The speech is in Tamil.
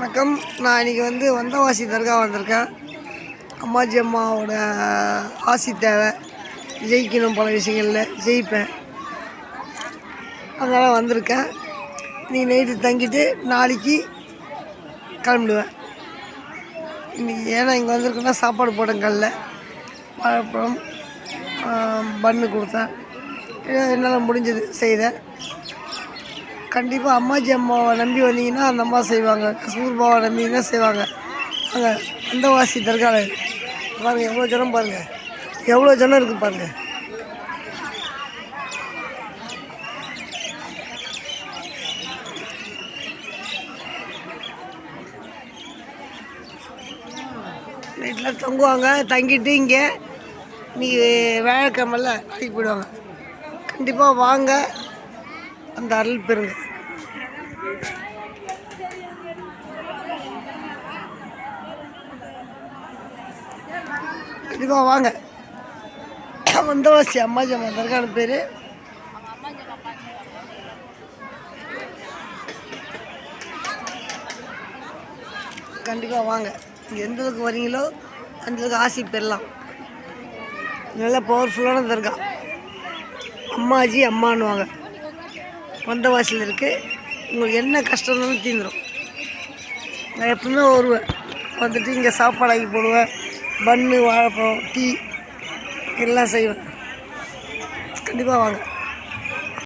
வணக்கம். நான் இன்றைக்கி வந்தவாசி தர்கா வந்திருக்கேன். அம்மாஜி அம்மாவோட ஆசி தேவை, ஜெயிக்கணும், பல விஷயங்களில் ஜெயிப்பேன், அதனால் வந்திருக்கேன். இன்றைக்கி நைட்டு தங்கிட்டு நாளைக்கு கிளம்பிடுவேன். இன்றைக்கி ஏன்னா இங்கே வந்திருக்கேன்னா சாப்பாடு போட்டேன், கல்ல வாழைப்பழம் பன்னு கொடுத்தேன், என்னால் முடிஞ்சது செய்தேன். கண்டிப்பாக அம்மாஜி அம்மாவை நம்பி வந்தீங்கன்னா அந்த அம்மா செய்வாங்க, கஸ்தூர் பாவை நம்பிங்கன்னா செய்வாங்க. அங்கே வந்தவாசி தர்காவில் பாருங்கள், எவ்வளோ ஜனம் பாருங்கள், எவ்வளோ ஜனம் இருக்குது பாருங்கள். நைட்டில் தங்குவாங்க, தங்கிட்டு இங்கே இன்றைக்கி வியாழக்கிழமையில் நாளைக்கு போயிடுவாங்க. கண்டிப்பாக வாங்க, அந்த அருள் பெறுங்க. கண்டிப்பாக வாங்க. வந்தவாசி அம்மாஜி அம்மா தர்கான பேர். கண்டிப்பாக வாங்க. இங்கே எந்த அளவுக்கு வரீங்களோ அந்தளவுக்கு ஆசி பெறலாம். நல்ல பவர்ஃபுல்லான தர்கா. அம்மாஜி அம்மானுவாங்க. வந்தவாசியில் இருக்குது. உங்களுக்கு என்ன கஷ்டம் இருந்தாலும் தீர்ந்துடும். நான் எப்பவுமே வருவேன், வந்துட்டு இங்கே சாப்பாடு ஆக்கி போடுவேன், பன்னு வாழைப்பழம் டீ எல்லாம் செய்வேன். கண்டிப்பாக வாங்க.